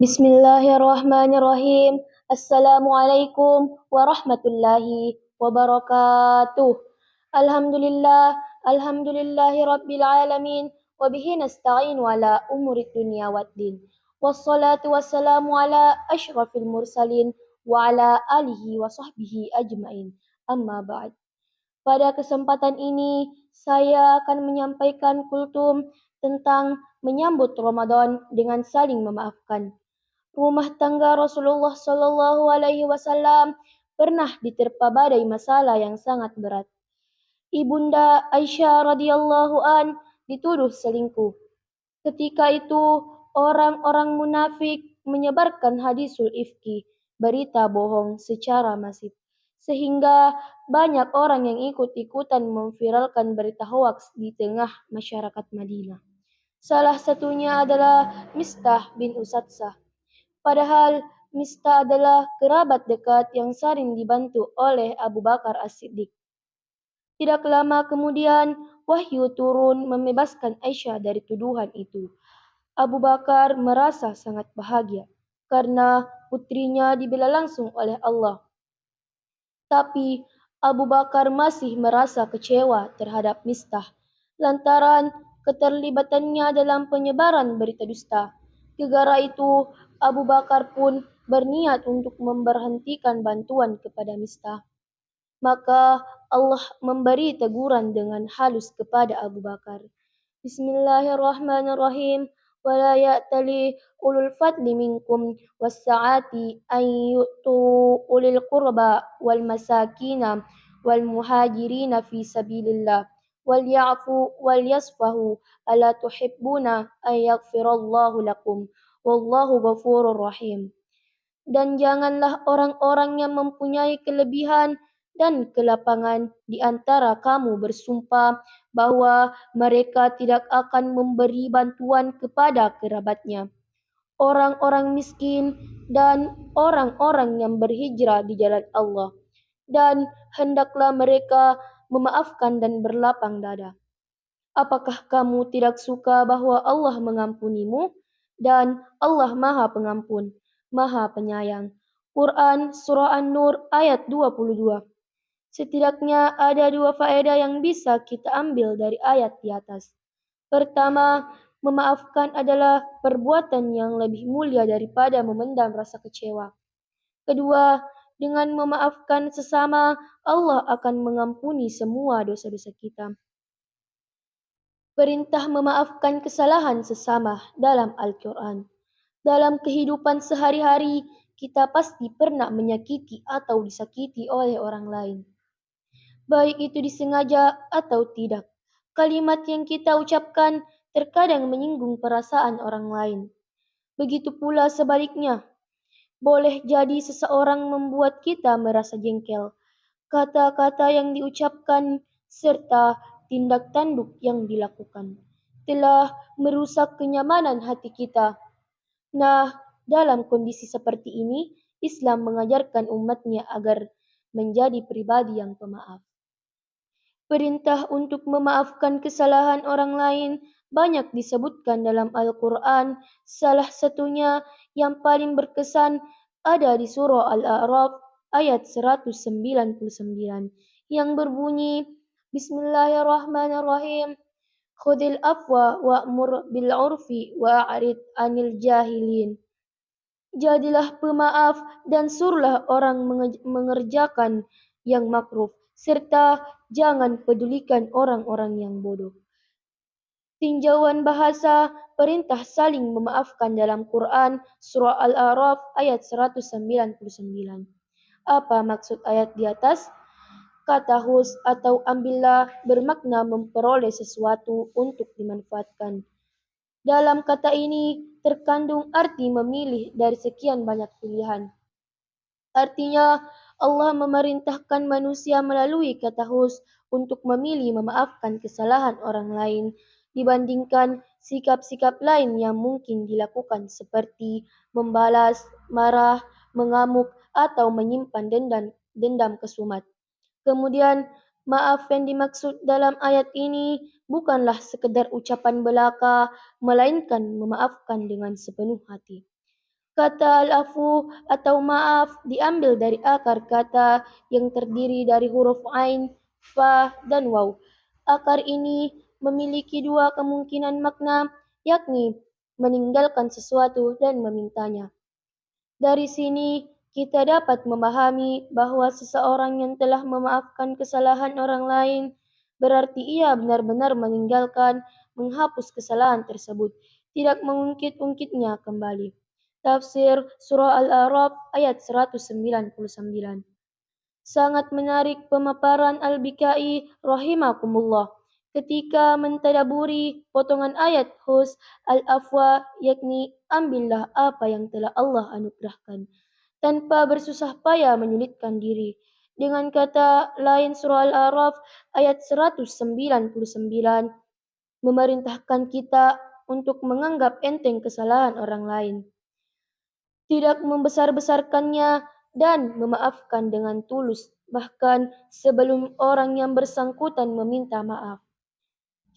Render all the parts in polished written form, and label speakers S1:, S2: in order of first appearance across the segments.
S1: Bismillahirrahmanirrahim. Assalamualaikum warahmatullahi wabarakatuh. Alhamdulillah, alhamdulillahi rabbil alamin. Wabihi nasta'in ala umurid dunya waddin. Wassalatu wassalamu ala ashrafil mursalin wa ala alihi wa sahbihi ajmain. Amma ba'd. Pada kesempatan ini, saya akan menyampaikan kultum tentang menyambut Ramadan dengan saling memaafkan. Rumah tangga Rasulullah Shallallahu Alaihi Wasallam pernah diterpa badai masalah yang sangat berat. Ibunda Aisyah radhiyallahu an dituduh selingkuh. Ketika itu orang-orang munafik menyebarkan hadisul ifki, berita bohong secara masif. Sehingga banyak orang yang ikut-ikutan memviralkan berita hoaks di tengah masyarakat Madinah. Salah satunya adalah Mistah bin Usatsah. Padahal Mistah adalah kerabat dekat yang sering dibantu oleh Abu Bakar As-Siddiq. Tidak lama kemudian, wahyu turun membebaskan Aisyah dari tuduhan itu. Abu Bakar merasa sangat bahagia karena putrinya dibela langsung oleh Allah. Tapi Abu Bakar masih merasa kecewa terhadap Mistah lantaran keterlibatannya dalam penyebaran berita dusta. Gara itu, Abu Bakar pun berniat untuk memberhentikan bantuan kepada Mistah. Maka Allah memberi teguran dengan halus kepada Abu Bakar. Bismillahirrahmanirrahim. ولا يأتلي أولو الفضل منكم والسعة أن يؤتوا أولي القربى والمساكين والمهاجرين في سبيل الله وليعفوا وليصفحوا ألا تحبون أن يغفر الله لكم والله غفور رحيم. Dan janganlah orang-orang yang mempunyai kelebihan dan kelapangan di antara kamu bersumpah bahwa mereka tidak akan memberi bantuan kepada kerabatnya, orang-orang miskin, dan orang-orang yang berhijrah di jalan Allah. Dan hendaklah mereka memaafkan dan berlapang dada. Apakah kamu tidak suka bahwa Allah mengampunimu? Dan Allah Maha Pengampun, Maha Penyayang. Quran Surah An-Nur ayat 22. Setidaknya ada dua faedah yang bisa kita ambil dari ayat di atas. Pertama, memaafkan adalah perbuatan yang lebih mulia daripada memendam rasa kecewa. Kedua, dengan memaafkan sesama, Allah akan mengampuni semua dosa-dosa kita. Perintah memaafkan kesalahan sesama dalam Al-Quran. Dalam kehidupan sehari-hari, kita pasti pernah menyakiti atau disakiti oleh orang lain. Baik itu disengaja atau tidak. Kalimat yang kita ucapkan terkadang menyinggung perasaan orang lain. Begitu pula sebaliknya. Boleh jadi seseorang membuat kita merasa jengkel. Kata-kata yang diucapkan serta tindak tanduk yang dilakukan telah merusak kenyamanan hati kita. Nah, dalam kondisi seperti ini, Islam mengajarkan umatnya agar menjadi pribadi yang pemaaf. Perintah untuk memaafkan kesalahan orang lain banyak disebutkan dalam Al-Quran. Salah satunya yang paling berkesan ada di surah Al-A'raf ayat 199 yang berbunyi Bismillahirrahmanirrahim. Khudil afwa wa'mur bil urfi wa'arid anil jahilin. Jadilah pemaaf dan suruhlah orang mengerjakan yang makruf, serta jangan pedulikan orang-orang yang bodoh. Tinjauan bahasa perintah saling memaafkan dalam Quran Surah Al-A'raf ayat 199. Apa maksud ayat di atas? Kata hus atau ambillah bermakna memperoleh sesuatu untuk dimanfaatkan. Dalam kata ini terkandung arti memilih dari sekian banyak pilihan. Artinya Allah memerintahkan manusia melalui kata hus untuk memilih memaafkan kesalahan orang lain dibandingkan sikap-sikap lain yang mungkin dilakukan seperti membalas, marah, mengamuk, atau menyimpan dendam kesumat. Kemudian, maaf yang dimaksud dalam ayat ini bukanlah sekedar ucapan belaka, melainkan memaafkan dengan sepenuh hati. Kata al-afu atau maaf diambil dari akar kata yang terdiri dari huruf ain, fa, dan waw. Akar ini memiliki dua kemungkinan makna, yakni meninggalkan sesuatu dan memintanya. Dari sini kita dapat memahami bahwa seseorang yang telah memaafkan kesalahan orang lain berarti ia benar-benar meninggalkan, menghapus kesalahan tersebut, tidak mengungkit-ungkitnya kembali. Tafsir Surah Al-A'raf ayat 199. Sangat menarik pemaparan Al-Bikai rahimakumullah ketika mentadaburi potongan ayat Hus Al-Afwa, yakni ambillah apa yang telah Allah anugerahkan tanpa bersusah payah menyulitkan diri. Dengan kata lain surah Al-A'raf ayat 199 memerintahkan kita untuk menganggap enteng kesalahan orang lain, tidak membesar-besarkannya, dan memaafkan dengan tulus, bahkan sebelum orang yang bersangkutan meminta maaf.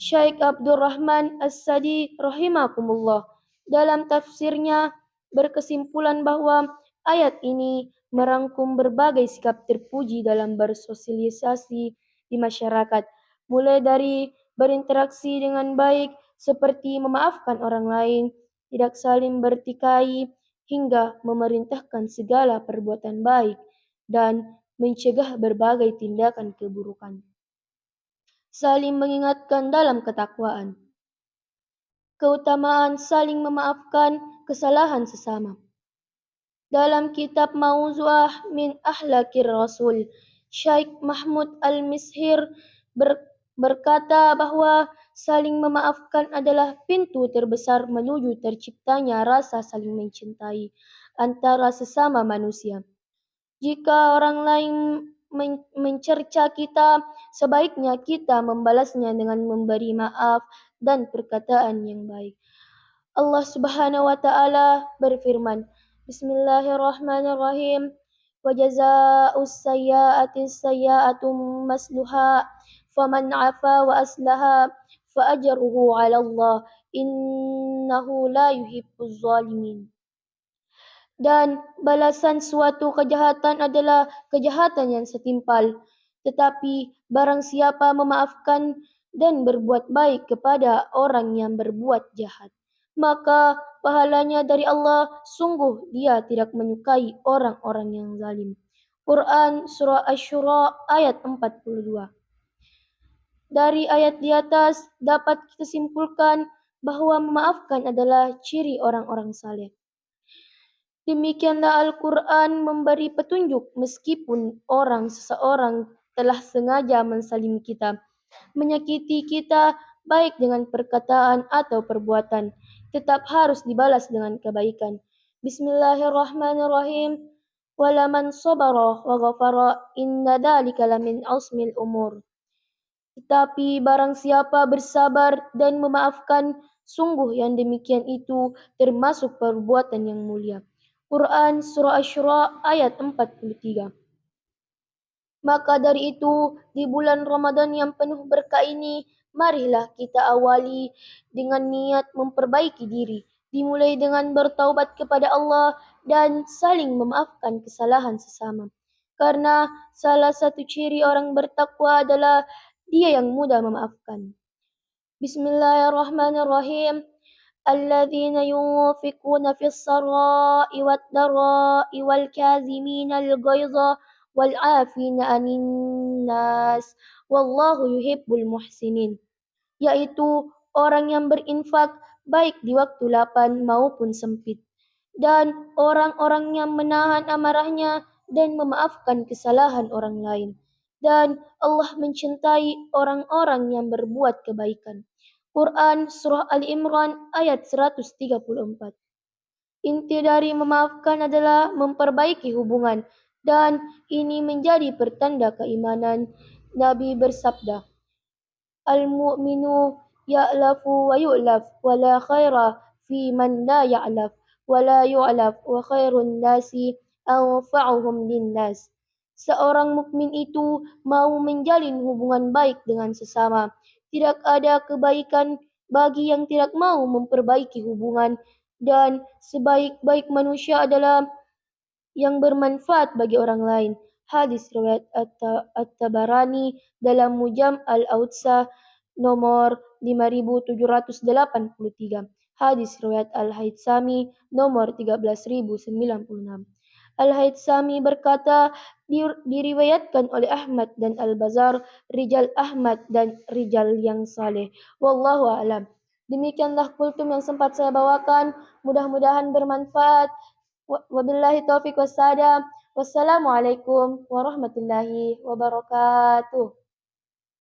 S1: Syekh Abdurrahman As-Sadi rahimakumullah dalam tafsirnya berkesimpulan bahwa ayat ini merangkum berbagai sikap terpuji dalam bersosialisasi di masyarakat, mulai dari berinteraksi dengan baik seperti memaafkan orang lain, tidak saling bertikai, hingga memerintahkan segala perbuatan baik dan mencegah berbagai tindakan keburukan. Saling mengingatkan dalam ketakwaan. Keutamaan saling memaafkan kesalahan sesama. Dalam kitab Mauzu'ah min Ahlakir Rasul, Syekh Mahmud Al-Mishir berkata bahwa saling memaafkan adalah pintu terbesar menuju terciptanya rasa saling mencintai antara sesama manusia. Jika orang lain mencerca kita, sebaiknya kita membalasnya dengan memberi maaf dan perkataan yang baik. Allah Subhanahu wa taala berfirman, Bismillahirrahmanirrahim. Wa jazaa'us sayyi'ati sayyi'atun masluha faman 'afa wa aslaha fa ajruhu 'ala Allah innahu la yuhibbuz zalimin. Dan balasan suatu kejahatan adalah kejahatan yang setimpal. Tetapi barang siapa memaafkan dan berbuat baik kepada orang yang berbuat jahat, maka pahalanya dari Allah, sungguh dia tidak menyukai orang-orang yang zalim. Quran Surah Asy-Syura ayat 42. Dari ayat di atas dapat kita simpulkan bahwa memaafkan adalah ciri orang-orang saleh. Demikianlah Al-Quran memberi petunjuk meskipun seseorang telah sengaja mensalimi kita, menyakiti kita baik dengan perkataan atau perbuatan, tetap harus dibalas dengan kebaikan. Bismillahirrahmanirrahim. Walaman sabara wa ghafara inna dzalika lamin azmil umur. Tetapi barang siapa bersabar dan memaafkan, sungguh yang demikian itu termasuk perbuatan yang mulia. Quran Surah Asy-Syura ayat 43. Maka dari itu, di bulan Ramadan yang penuh berkah ini, marilah kita awali dengan niat memperbaiki diri, dimulai dengan bertaubat kepada Allah dan saling memaafkan kesalahan sesama. Karena salah satu ciri orang bertakwa adalah dia yang mudah memaafkan. Bismillahirrahmanirrahim. الذين ينفقون في السراء والضراء والكاظمين الغيظ والعافين عن الناس والله يحب المحسنين, yaitu orang yang berinfak baik di waktu lapang maupun sempit, dan orang-orang yang menahan amarahnya dan memaafkan kesalahan orang lain, dan Allah mencintai orang-orang yang berbuat kebaikan. Quran Surah Al-Imran ayat 134. Inti dari memaafkan adalah memperbaiki hubungan, dan ini menjadi pertanda keimanan. Nabi bersabda, Al-mu'minu ya'lafu wa yu'laf wa la khaira fi man la ya'laf wa la yu'laf wa khairun nasi anfa'uhum linnas. Seorang mukmin itu mau menjalin hubungan baik dengan sesama. Tidak ada kebaikan bagi yang tidak mau memperbaiki hubungan, dan sebaik-baik manusia adalah yang bermanfaat bagi orang lain. Hadis riwayat At-Tabarani dalam Mujam Al-Awsat nomor 5783. Hadis riwayat Al-Haytsami nomor 13096. Al-Haytsami berkata, diriwayatkan oleh Ahmad dan Al-Bazar, rijal Ahmad dan rijal yang saleh. Wallahu a'lam. Demikianlah kultum yang sempat saya bawakan. Mudah-mudahan bermanfaat. Wabillahi taufiq wassalam. Wassalamualaikum warahmatullahi wabarakatuh.